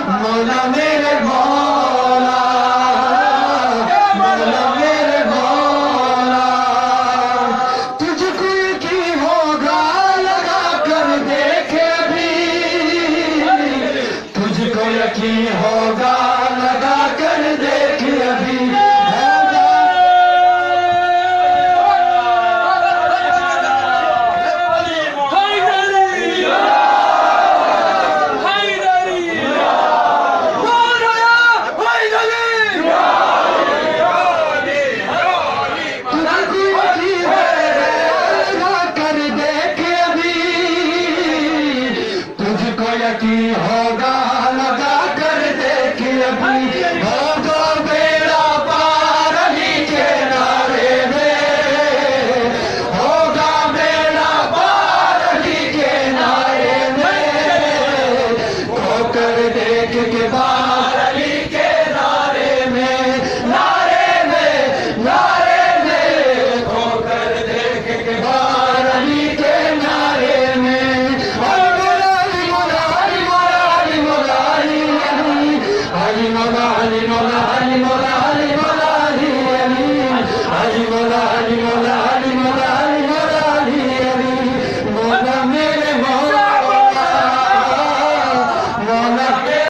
मौला मेरे मौला, मौला मेरे मौला, तुझको यकीन होगा लगा कर देखे अभी, तुझको यकीन होगा लगा कर देखे अभी। यकीन होगा लगा कर देखे अभी, होगा बेड़ा पार अली के नारे में, होगा बेड़ा पार अली के नारे में, होकर देख के बाद